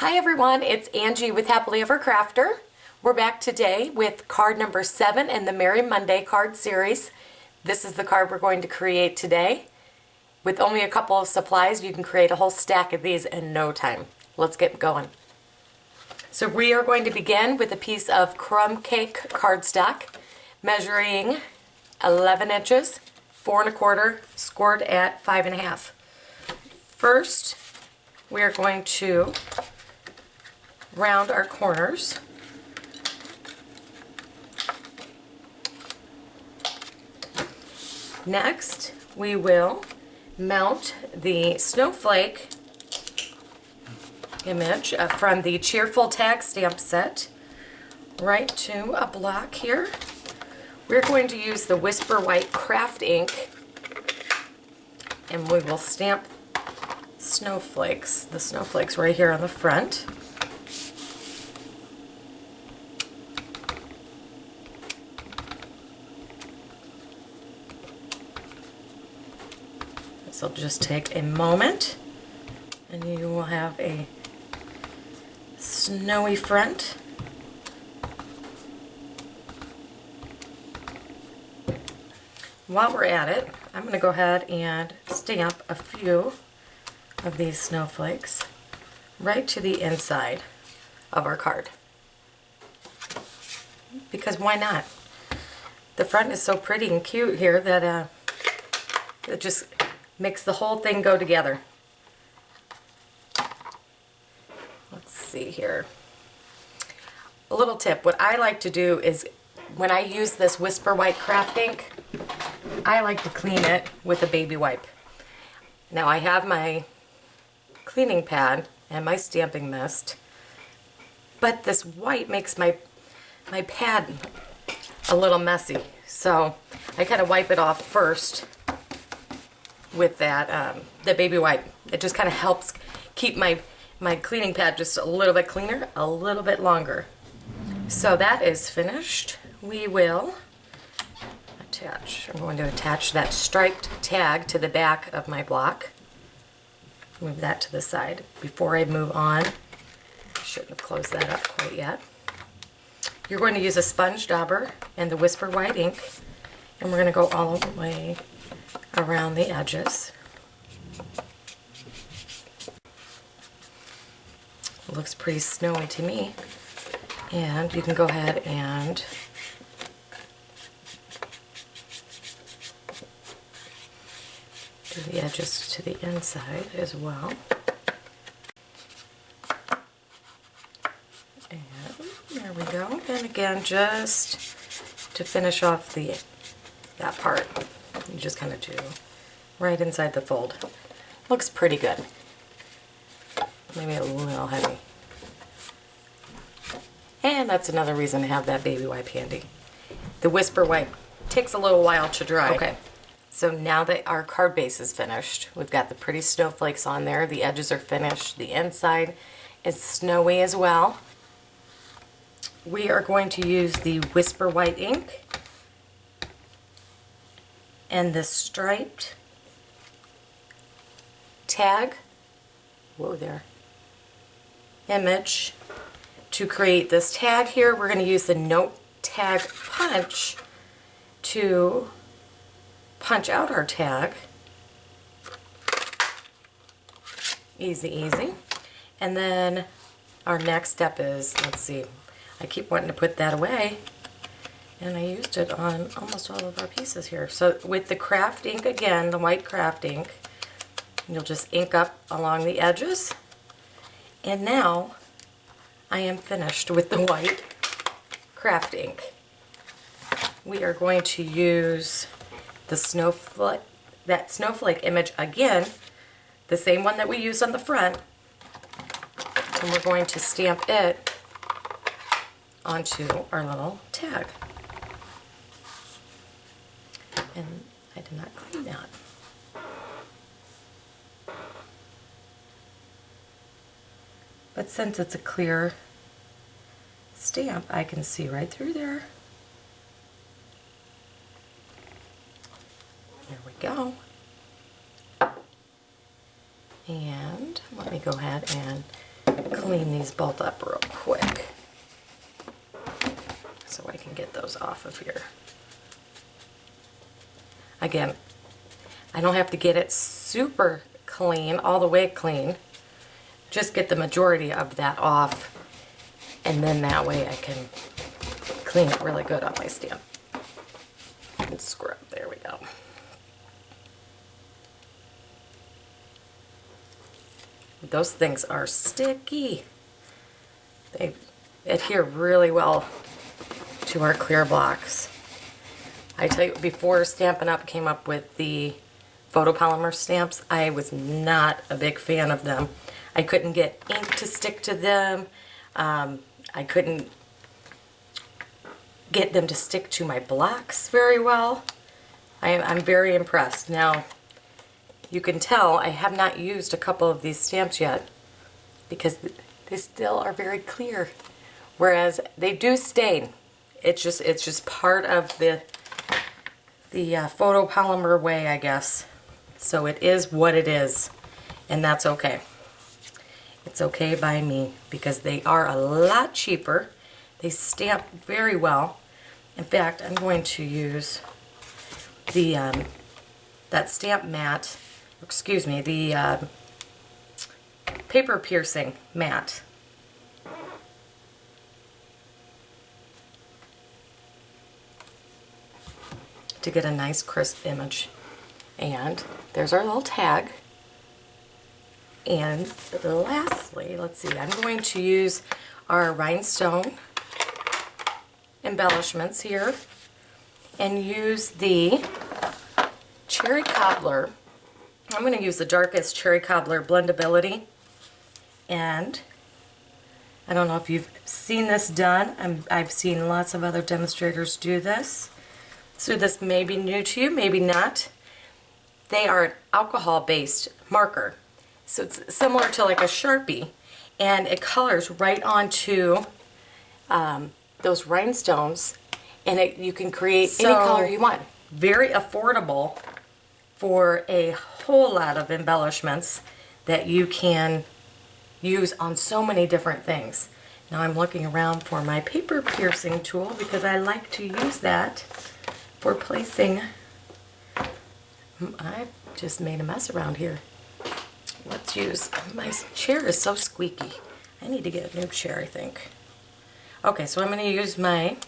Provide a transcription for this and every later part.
Hi everyone, it's Angie with Happily Ever Crafter. We're back today with card number 7 in the Merry Monday card series. This is the card we're going to create today. With only a couple of supplies, you can create a whole stack of these in no time. Let's get going. So we are going to begin with a piece of crumb cake cardstock measuring 11 inches, 4 1/4, scored at 5 1/2. First, we are going to round our corners. Next, we will mount the snowflake image from the Cheerful Tags stamp set right to a block here. We're going to use the Whisper White craft ink, and we will stamp the snowflakes right here on the front. This will just take a moment, and you will have a snowy front. While we're at it, I'm going to go ahead and stamp a few of these snowflakes right to the inside of our card. Because why not? The front is so pretty and cute here that it just makes the whole thing go together. Let's see here. A little tip, what I like to do is when I use this Whisper White craft ink, I like to clean it with a baby wipe. Now I have my cleaning pad and my stamping mist, but this white makes my pad a little messy. So I kind of wipe it off first with that the baby wipe. It just kind of helps keep my cleaning pad just a little bit cleaner, a little bit longer. So that is finished. We will attach. I'm going to attach that striped tag to the back of my block. Move that to the side. Before I move on, I shouldn't have closed that up quite yet. You're going to use a sponge dauber and the Whisper White ink, and we're going to go all the way around the edges. It looks pretty snowy to me, and you can go ahead and do the edges to the inside as well. And there we go. And again, just to finish off that part, you just kind of do right inside the fold. Looks pretty good. Maybe a little heavy. And that's another reason to have that baby wipe handy. The Whisper Wipe takes a little while to dry. Okay, so now that our card base is finished, we've got the pretty snowflakes on there, the edges are finished, the inside is snowy as well. We are going to use the Whisper White ink and the striped tag, whoa there, image to create this tag here. We're going to use the note tag punch to punch out our tag. Easy, easy. And then our next step is, let's see, I keep wanting to put that away, and I used it on almost all of our pieces here. So with the craft ink again, the white craft ink, you'll just ink up along the edges. And now I am finished with the white craft ink. We are going to use the snowflake, that snowflake image again, the same one that we used on the front, and we're going to stamp it onto our little tag. And I did not clean that. But since it's a clear stamp, I can see right through there. There we go. And let me go ahead and clean these both up real quick so I can get those off of here. Again, I don't have to get it super clean, all the way clean. Just get the majority of that off, and then that way I can clean it really good on my stamp. And scrub, there we go. Those things are sticky. They adhere really well to our clear blocks. I tell you, before Stampin' Up! Came up with the photopolymer stamps, I was not a big fan of them. I couldn't get ink to stick to them. I couldn't get them to stick to my blocks very well. I'm very impressed. Now, you can tell I have not used a couple of these stamps yet because they still are very clear, whereas they do stain. It's just part of the photopolymer way, I guess. So it is what it is, and that's okay. It's okay by me because they are a lot cheaper. They stamp very well. In fact, I'm going to use the that stamp mat, excuse me, the paper piercing mat. To get a nice crisp image. And there's our little tag. And lastly, let's see, I'm going to use our rhinestone embellishments here and use the cherry cobbler. I'm going to use the darkest cherry cobbler blendability, and I don't know if you've seen this done. I've seen lots of other demonstrators do this, so this may be new to you, maybe not. They are an alcohol-based marker, so it's similar to like a Sharpie, and it colors right onto those rhinestones, and you can create any color you want. Very affordable for a whole lot of embellishments that you can use on so many different things. Now I'm looking around for my paper piercing tool because I like to use that for placing. I've just made a mess around here. Let's use, my chair is so squeaky. I need to get a new chair, I think. Okay, so I'm going to use my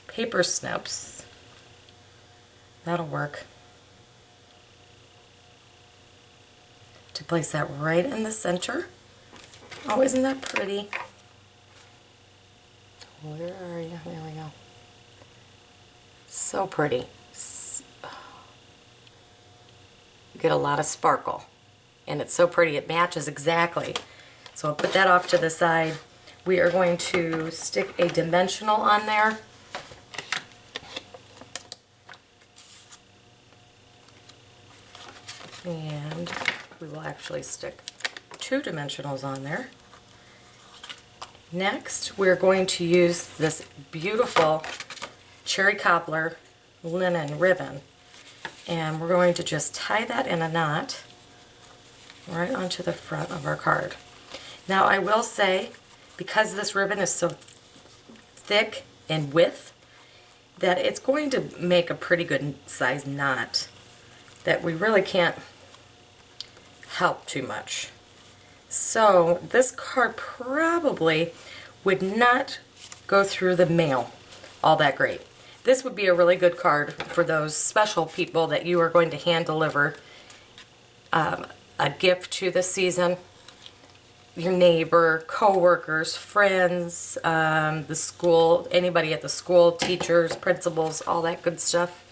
paper snips. That'll work. To place that right in the center. Oh, isn't that pretty? Where are you? There we go. So pretty. You get a lot of sparkle. And it's so pretty. It matches exactly. So I'll put that off to the side. We are going to stick a dimensional on there. And we will actually stick 2 dimensionals on there. Next, we're going to use this beautiful cherry cobbler linen ribbon. And we're going to just tie that in a knot right onto the front of our card. Now I will say, because this ribbon is so thick in width, that it's going to make a pretty good size knot that we really can't help too much. So this card probably would not go through the mail all that great. This would be a really good card for those special people that you are going to hand deliver a gift to this season. Your neighbor, co-workers, friends, the school, anybody at the school, teachers, principals, all that good stuff.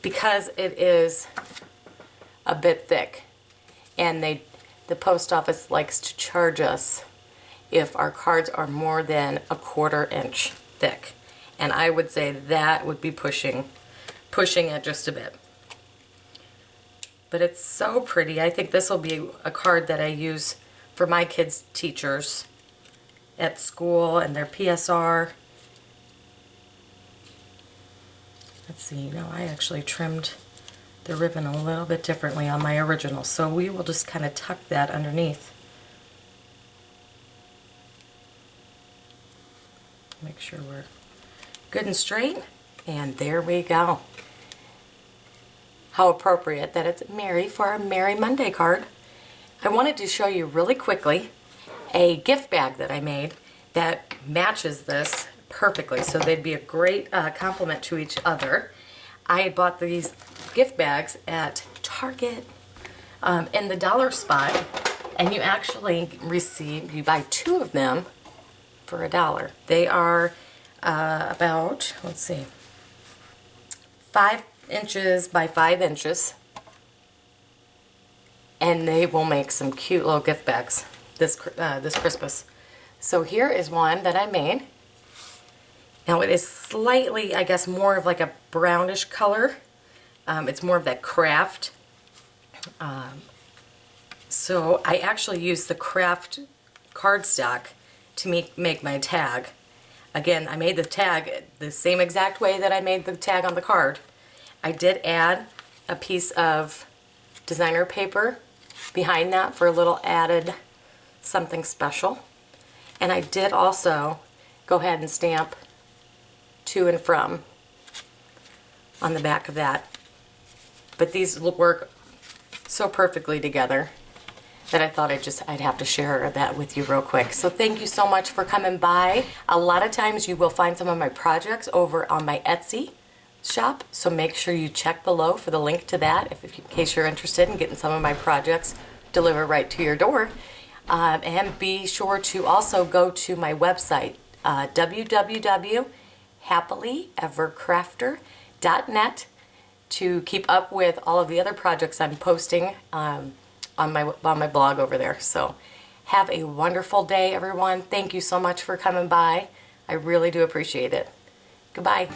Because it is a bit thick, and the post office likes to charge us if our cards are more than 1/4 inch thick. And I would say that would be pushing it just a bit. But it's so pretty. I think this will be a card that I use for my kids' teachers at school and their PSR. Let's see, now I actually trimmed the ribbon a little bit differently on my original, so we will just kind of tuck that underneath. Make sure we're good and straight. And there we go. How appropriate that it's Mary for our Merry Monday card. I wanted to show you really quickly a gift bag that I made that matches this perfectly, so they'd be a great complement to each other. I had bought these gift bags at Target in the dollar spot, and you actually you buy 2 of them for $1. They are about, let's see, 5 inches by 5 inches, and they will make some cute little gift bags this Christmas. So here is one that I made. Now it is slightly, I guess, more of like a brownish color. It's more of that craft. So I actually used the craft cardstock to make my tag. Again, I made the tag the same exact way that I made the tag on the card. I did add a piece of designer paper behind that for a little added something special. And I did also go ahead and stamp to and from on the back of that. But these work so perfectly together that I thought I'd have to share that with you real quick. So thank you so much for coming by. A lot of times you will find some of my projects over on my Etsy shop, so make sure you check below for the link to that in case you're interested in getting some of my projects delivered right to your door. And be sure to also go to my website, www.happilyevercrafter.net, to keep up with all of the other projects I'm posting on my blog over there. So have a wonderful day, everyone. Thank you so much for coming by. I really do appreciate it. Goodbye.